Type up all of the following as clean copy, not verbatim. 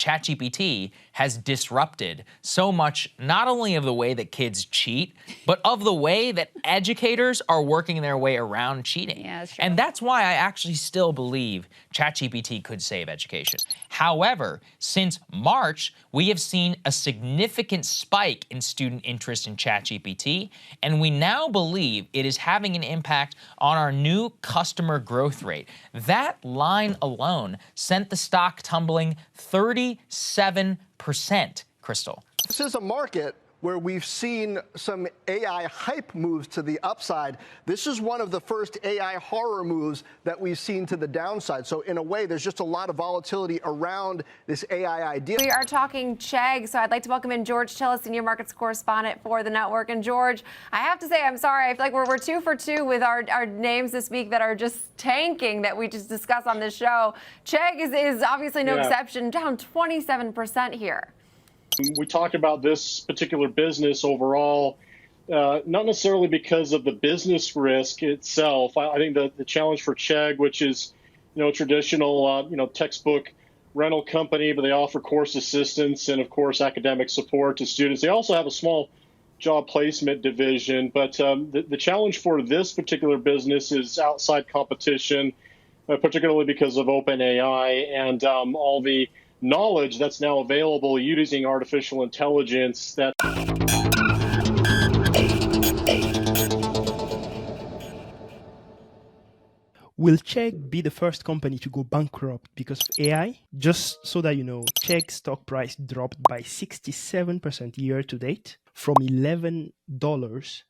ChatGPT has disrupted so much, not only of the way that kids cheat, but of the way that educators are working their way around cheating. Yeah, that's true. And that's why I actually still believe ChatGPT could save education. However, since March, we have seen a significant spike in student interest in ChatGPT, and we now believe it is having an impact on our new customer growth rate. That line alone sent the stock tumbling 37%, Crystal. This is a market where we've seen some AI hype moves to the upside. This is one of the first AI horror moves that we've seen to the downside. So in a way, there's just a lot of volatility around this AI idea. We are talking Chegg, so I'd like to welcome in George Tilla, Senior Markets Correspondent for the network. And George, I have to say, I'm sorry, I feel like we're 2 for 2 with our names this week that are just tanking that we just discussed on this show. Chegg is obviously no exception, down 27% here. We talked about this particular business overall, not necessarily because of the business risk itself. I think the challenge for Chegg, which is, traditional, textbook rental company, but they offer course assistance and, of course, academic support to students. They also have a small job placement division. But the challenge for this particular business is outside competition, particularly because of openai and all the knowledge that's now available using artificial intelligence. That Will Chegg be the first company to go bankrupt because of AI? Just so that you know, Chegg stock price dropped by 67% year to date, from $11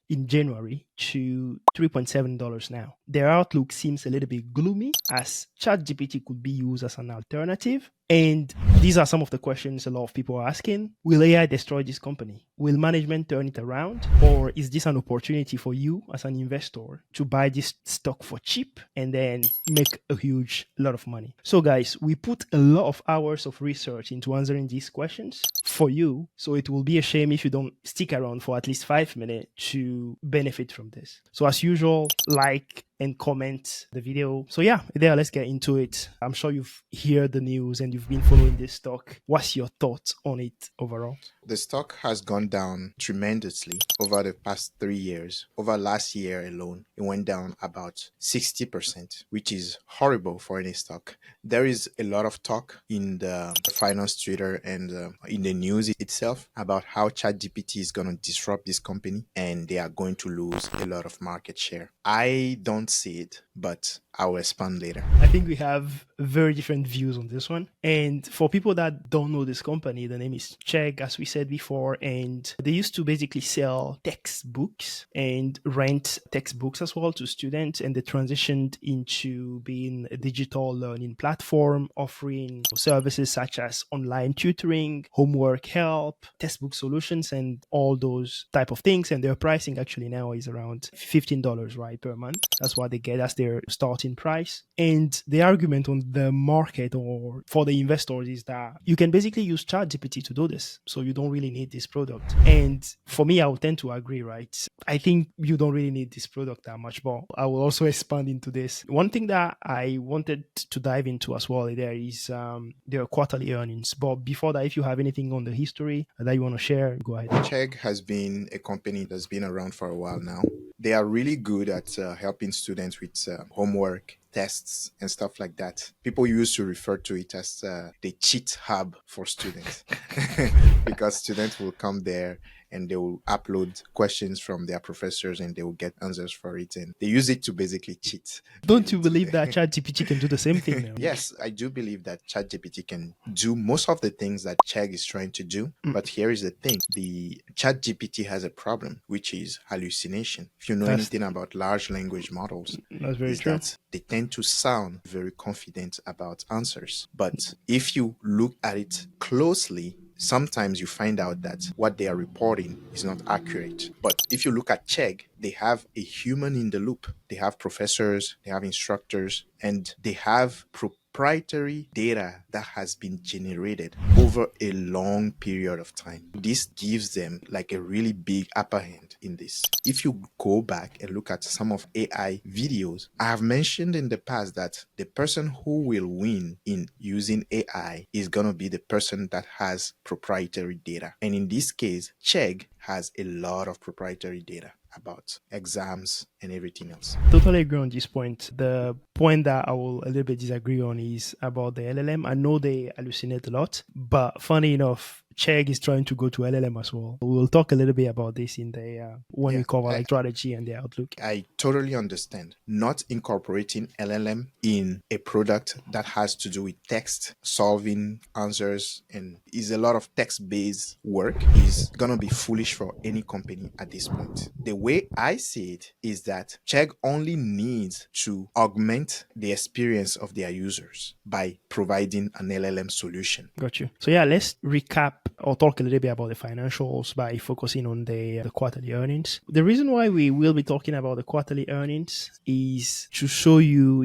in January to $3.7 now. Their outlook seems a little bit gloomy, as ChatGPT could be used as an alternative. And these are some of the questions a lot of people are asking. Will AI destroy this company? Will management turn it around? Or is this an opportunity for you as an investor to buy this stock for cheap and then make a huge lot of money? So guys, we put a lot of hours of research into answering these questions for you. So it will be a shame if you don't stick around for at least 5 minutes to benefit from this. So as usual, like and comment the video. So yeah, there, let's get into it. I'm sure you've heard the news and you've been following this stock. What's your thoughts on it overall? The stock has gone down tremendously over the past 3 years. Over last year alone, it went down about 60%, which is horrible for any stock. There is a lot of talk in the finance Twitter and in the news itself about how ChatGPT is going to disrupt this company and they are going to lose a lot of market share. I don't see it, but I'll expand later. I think we have very different views on this one. And for people that don't know this company, the name is Chegg, as we said before, and they used to basically sell textbooks and rent textbooks as well to students, and they transitioned into being a digital learning platform offering services such as online tutoring, homework help, textbook solutions, and all those type of things. And their pricing actually now is around $15, right, per month. That's what they get as their starting price. And the argument on the market or for the investors is that you can basically use ChatGPT to do this. So you don't really need this product. And for me, I would tend to agree, right? I think you don't really need this product that much, but I will also expand into this. One thing that I wanted to dive into as well there is their quarterly earnings. But before that, if you have anything on the history that you want to share, go ahead. Chegg has been a company that's been around for a while now. They are really good at helping students with homework, tests, and stuff like that. People used to refer to it as the cheat hub for students because students will come there and they will upload questions from their professors and they will get answers for it. And they use it to basically cheat. Don't you believe that ChatGPT can do the same thing now? Yes, I do believe that ChatGPT can do most of the things that Chegg is trying to do. But here is the thing. The ChatGPT has a problem, which is hallucination. If you know anything about large language models, that's very true. That they tend to sound very confident about answers. But if you look at it closely, sometimes you find out that what they are reporting is not accurate. But if you look at Chegg, they have a human in the loop. They have professors, they have instructors, and they have proprietary data that has been generated over a long period of time. This gives them like a really big upper hand in this. If you go back and look at some of AI videos, I have mentioned in the past that the person who will win in using AI is going to be the person that has proprietary data. And in this case, Chegg has a lot of proprietary data about exams and everything else. Totally agree on this point. The point that I will a little bit disagree on is about the LLM. I know they hallucinate a lot, but funny enough, Chegg is trying to go to LLM as well. We'll talk a little bit about this in the when we cover like strategy and the outlook. I totally understand not incorporating LLM in a product that has to do with text, solving answers, and is a lot of text-based work is gonna be foolish for any company at this point. The way I see it is that Chegg only needs to augment the experience of their users by providing an LLM solution. Got you. So yeah, let's recap or talk a little bit about the financials by focusing on the quarterly earnings. The reason why we will be talking about the quarterly earnings is to show you,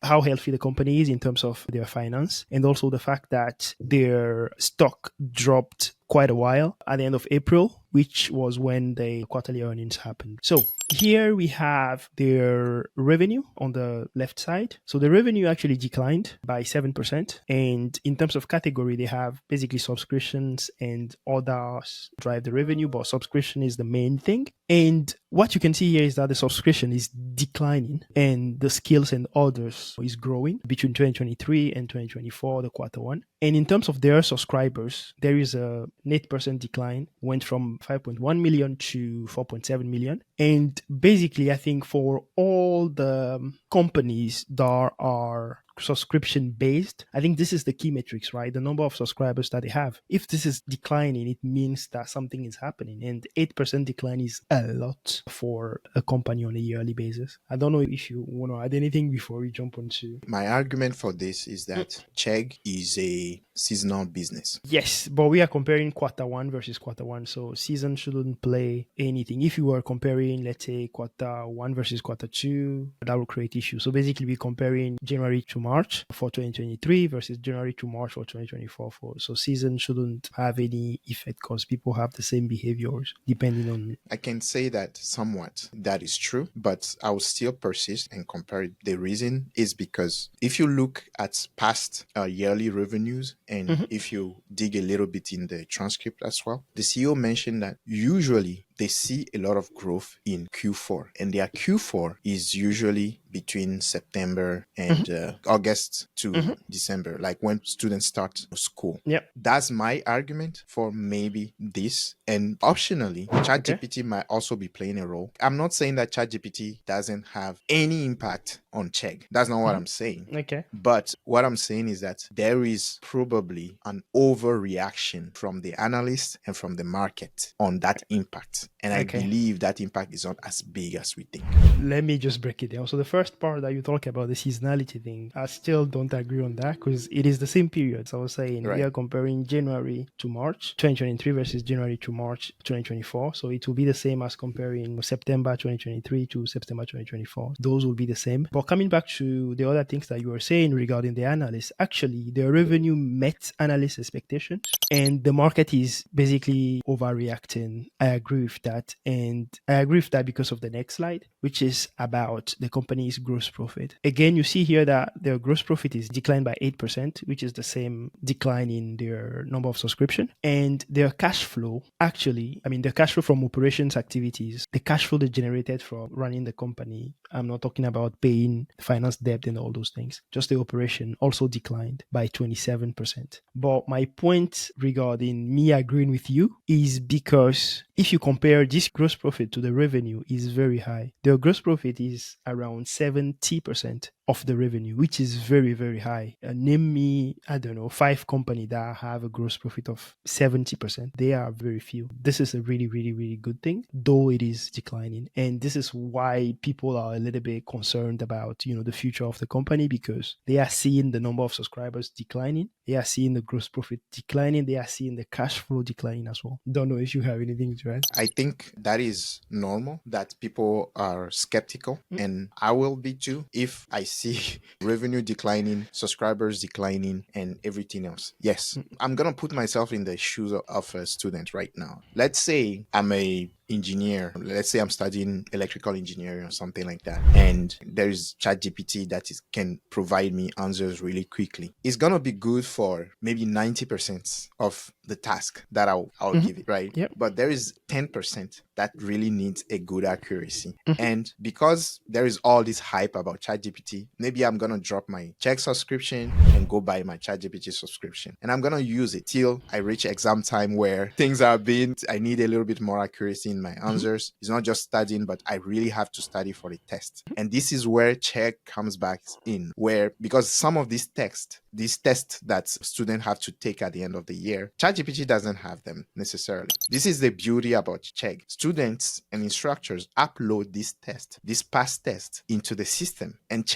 how healthy the company is in terms of their finance, and also the fact that their stock dropped quite a while at the end of April, which was when the quarterly earnings happened. So here we have their revenue on the left side. So the revenue actually declined by 7%. And in terms of category, they have basically subscriptions and others drive the revenue, but subscription is the main thing. And what you can see here is that the subscription is declining and the skills and others is growing between 2023 and 2024, the quarter one. And in terms of their subscribers, there is a 8% decline, went from 5.1 million to 4.7 million. And basically, I think for all the companies that are subscription based, I think this is the key metrics, right? The number of subscribers that they have. If this is declining, it means that something is happening, and 8% decline is a lot for a company on a yearly basis. I don't know if you want to add anything before we jump onto. My argument for this is that Chegg is a seasonal business. Yes, but we are comparing quarter one versus quarter one, so season shouldn't play anything. If you were comparing, let's say, quarter one versus quarter two, that will create issues. So basically, we're comparing January to March for 2023 versus January to March for 2024. So season shouldn't have any effect because people have the same behaviors depending on. I can say that somewhat that is true, but I will still persist and compare it. The reason is because if you look at past yearly revenues, and if you dig a little bit in the transcript as well, the CEO mentioned that usually they see a lot of growth in Q4, and their Q4 is usually between September and August to December, like when students start school. Yep. That's my argument for maybe this. And optionally, ChatGPT might also be playing a role. I'm not saying that ChatGPT doesn't have any impact on Chegg. That's not what I'm saying. Okay. But what I'm saying is that there is probably an overreaction from the analysts and from the market on that impact. And I believe that impact is not as big as we think. Let me just break it down. So the first part that you talk about, the seasonality thing, I still don't agree on that because it is the same period. So I was saying we are comparing January to March 2023 versus January to March 2024. So it will be the same as comparing September 2023 to September 2024. Those will be the same. But coming back to the other things that you were saying regarding the analysts, actually the revenue met analyst expectations and the market is basically overreacting. I agree with that. And I agree with that because of the next slide, which is about the company's gross profit. Again, you see here that their gross profit is declined by 8%, which is the same decline in their number of subscription. And their cash flow, actually, their cash flow from operations activities, the cash flow they generated from running the company, I'm not talking about paying finance debt and all those things, just the operation also declined by 27%. But my point regarding me agreeing with you is because if you compare this gross profit to the revenue is very high. Their gross profit is around 70% of the revenue, which is very, very high. Name me, 5 companies that have a gross profit of 70%. They are very few. This is a really, really, really good thing, though it is declining. And this is why people are a little bit concerned about, the future of the company because they are seeing the number of subscribers declining. They are seeing the gross profit declining. They are seeing the cash flow declining as well. Don't know if you have anything to add. I think that is normal, that people are skeptical, and I will be too if I see revenue declining, subscribers declining, and everything else. Yes, I'm going to put myself in the shoes of a student right now. Let's say I'm a engineer. Let's say I'm studying electrical engineering or something like that, and there is ChatGPT that can provide me answers really quickly. It's gonna be good for maybe 90% of the task that I'll give it, right? Yep. But there is 10% that really needs a good accuracy. And because there is all this hype about ChatGPT, maybe I'm gonna drop my Chegg subscription and go buy my ChatGPT subscription, and I'm gonna use it till I reach exam time where things are being. I need a little bit more accuracy in my answers. It's not just studying, but I really have to study for the test. And this is where Chegg comes back in, where because some of these tests that students have to take at the end of the year, ChatGPT doesn't have them necessarily. This is the beauty about Chegg. Students and instructors upload this past test into the system, and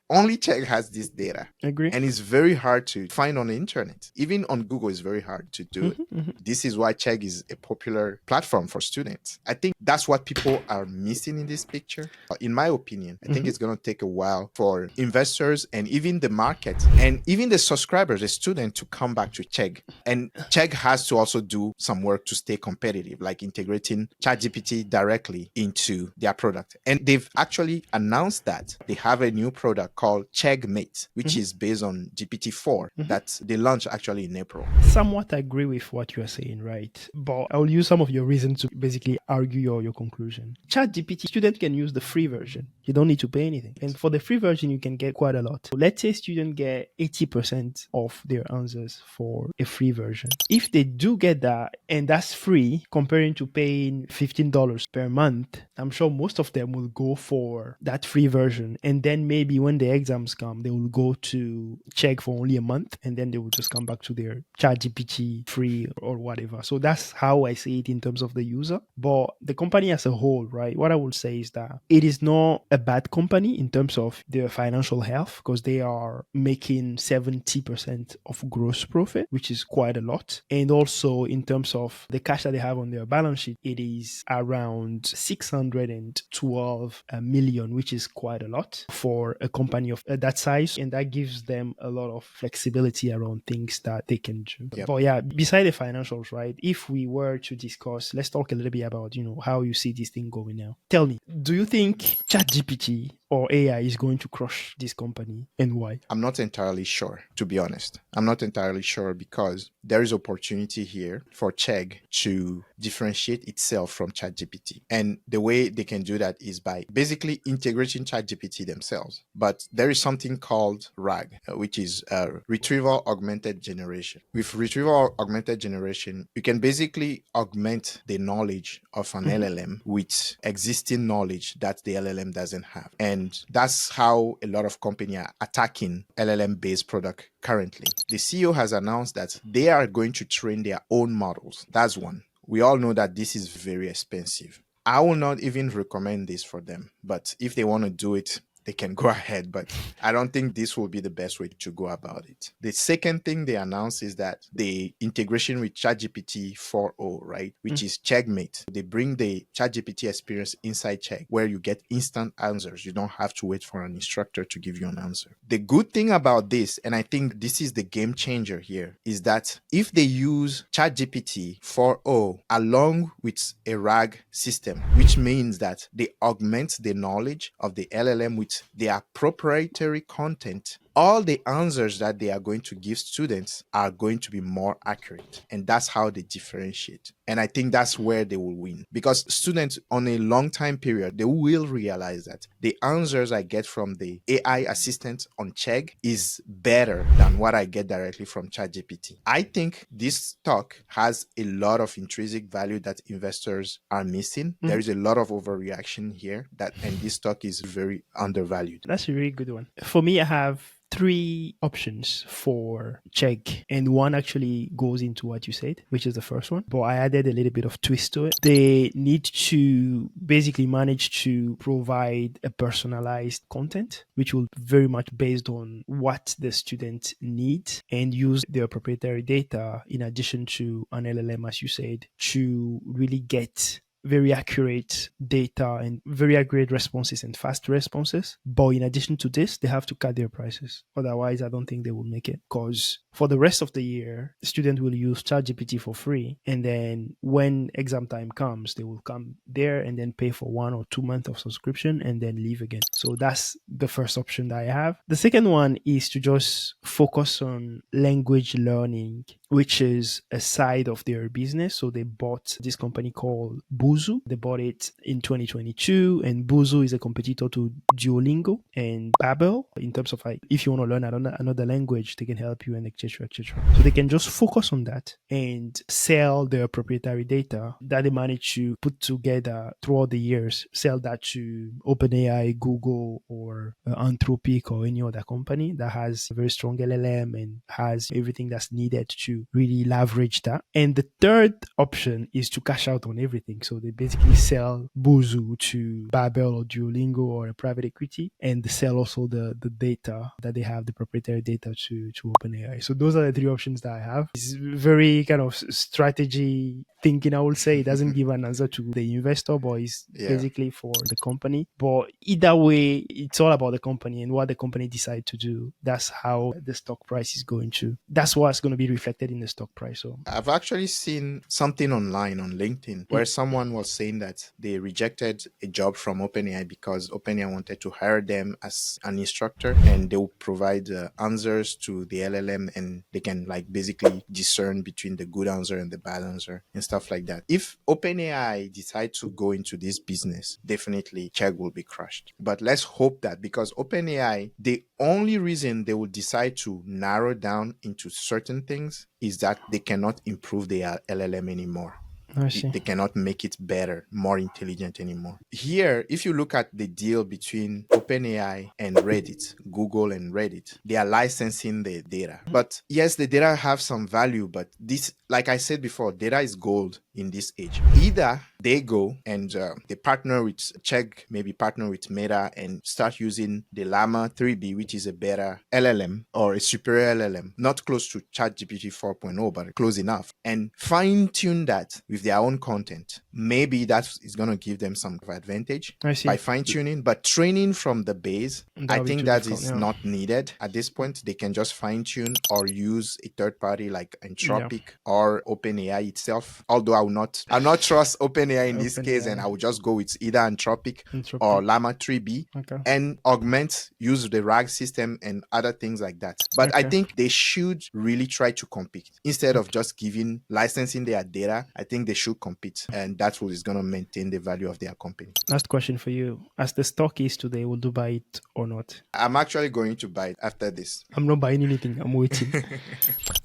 only Chegg has this data. Agree. And it's very hard to find on the internet. Even on Google, it's very hard to do it. This is why Chegg is a popular platform for students. I think that's what people are missing in this picture. In my opinion, I think it's going to take a while for investors and even the market and even the subscribers, the student, to come back to Chegg. And Chegg has to also do some work to stay competitive, like integrating ChatGPT directly into their product. And they've actually announced that they have a new product called Cheggmate, which is based on GPT-4 that they launched actually in April. Somewhat agree with what you are saying, right? But I'll use some of your reasons to basically argue your conclusion. ChatGPT, student can use the free version. You don't need to pay anything. And for the free version, you can get quite a lot. Let's say students get 80% of their answers for a free version. If they do get that, and that's free, comparing to paying $15 per month, I'm sure most of them will go for that free version. And then maybe when the exams come, they will go to Chegg for only a month, and then they will just come back to their ChatGPT free or whatever. So that's how I see it in terms of the user. But the company as a whole, right? What I would say is that it is not a bad company in terms of their financial health, because they are making 70% of gross profit, which is quite a lot. And also in terms of the cash that they have on their balance sheet, it is around 612 million, which is quite a lot for a company of that size. And that gives them a lot of flexibility around things that they can do. Yep. But yeah, beside the financials, right? If we were to discuss, let's talk a little bit about, how you see this thing going now. Tell me, do you think ChatGPT or AI is going to crush this company, and why? I'm not entirely sure, to be honest. I'm not entirely sure because there is opportunity here for Chegg to differentiate itself from ChatGPT. And the way they can do that is by basically integrating ChatGPT themselves. But there is something called RAG, which is Retrieval Augmented Generation. With Retrieval Augmented Generation, you can basically augment the knowledge of an LLM with existing knowledge that the LLM doesn't have. And that's how a lot of companies are attacking LLM-based product currently. The CEO has announced that they are going to train their own models. That's one. We all know that this is very expensive. I will not even recommend this for them, but if they want to do it, they can go ahead, but I don't think this will be the best way to go about it. The second thing they announced is that the integration with ChatGPT 4.0, right, which is Cheggmate. They bring the ChatGPT experience inside Chegg, where you get instant answers. You don't have to wait for an instructor to give you an answer. The good thing about this, and I think this is the game changer here, is that if they use ChatGPT 4.0 along with a RAG system, which means that they augment the knowledge of the LLM with their proprietary content, all the answers that they are going to give students are going to be more accurate. And that's how they differentiate. And I think that's where they will win. Because students on a long time period, they will realize that the answers I get from the AI assistant on Chegg is better than what I get directly from ChatGPT. I think this stock has a lot of intrinsic value that investors are missing. There is a lot of overreaction here, and this stock is very undervalued. That's a really good one. For me, I have 3 options for Chegg, and one actually goes into what you said, which is the first one, but I added a little bit of twist to it. They need to basically manage to provide a personalized content, which will very much based on what the student needs, and use their proprietary data in addition to an LLM, as you said, to really get very accurate data and very accurate responses and fast responses. But in addition to this, they have to cut their prices. Otherwise, I don't think they will make it, because for the rest of the year, the student will use ChatGPT for free. And then when exam time comes, they will come there and then pay for 1 or 2 months of subscription and then leave again. So that's the first option that I have. The second one is to just focus on language learning, which is a side of their business. So they bought this company called Buzu. They bought it in 2022, and Buzu is a competitor to Duolingo and Babbel in terms of like, if you want to learn another language, they can help you and etc. etc. So they can just focus on that and sell their proprietary data that they manage to put together throughout the years, sell that to OpenAI, Google, or Anthropic, or any other company that has a very strong LLM and has everything that's needed to really leverage that. And the third option is to cash out on everything. So they basically sell Buzu to Babbel or Duolingo or a private equity, and they sell also the data that they have, the proprietary data, to OpenAI. So those are the three options that I have. It's very kind of strategy thinking, I would say. It doesn't give an answer to the investor, but it's basically for the company. But either way, it's all about the company and what the company decide to do. That's how the stock price is going to. That's what's going to be reflected in the stock price. So I've actually seen something online on LinkedIn where someone was saying that they rejected a job from OpenAI because OpenAI wanted to hire them as an instructor, and they will provide answers to the LLM, and they can like basically discern between the good answer and the bad answer and stuff like that. If OpenAI decide to go into this business, definitely Chegg will be crushed. But let's hope that, because OpenAI, the only reason they will decide to narrow down into certain things is that they cannot improve their LLM anymore. They cannot make it better, more intelligent anymore. Here, if you look at the deal between OpenAI and Reddit, Google and Reddit, they are licensing the data. But yes, the data have some value, but this, like I said before, data is gold in this age. Either they go and they partner with Chegg, maybe partner with Meta and start using the Llama 3B, which is a better LLM or a superior LLM, not close to ChatGPT 4.0, but close enough, and fine tune that with their own content. Maybe that is going to give them some advantage by fine tuning, but training from the base, I think that is not needed at this point. They can just fine tune or use a third party like Anthropic or OpenAI itself. Although I will not trust OpenAI in this case, and I will just go with either Anthropic or Llama 3B and augment, use the RAG system and other things like that. But I think they should really try to compete instead of just licensing their data. I think they should compete, and that's what is going to maintain the value of their company. Last question for you. As the stock is today, will you buy it or not? I'm actually going to buy it after this. I'm not buying anything. I'm waiting.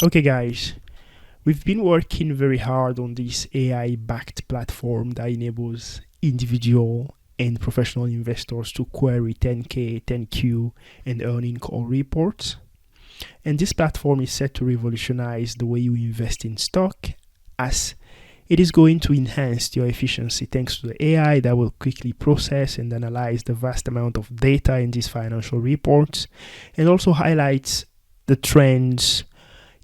Okay, guys. We've been working very hard on this AI-backed platform that enables individual and professional investors to query 10K, 10Q, and earning call reports. And this platform is set to revolutionize the way you invest in stock, as it is going to enhance your efficiency thanks to the AI that will quickly process and analyze the vast amount of data in these financial reports, and also highlights the trends,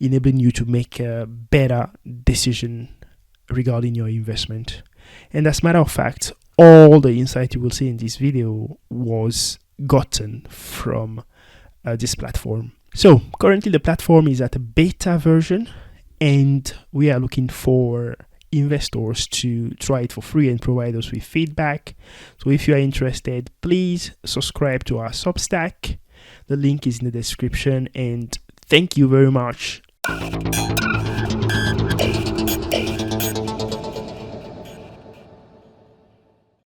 enabling you to make a better decision regarding your investment. And as a matter of fact, all the insight you will see in this video was gotten from this platform. So currently the platform is at a beta version, and we are looking for investors to try it for free and provide us with feedback. So if you are interested, please subscribe to our Substack. The link is in the description, and thank you very much.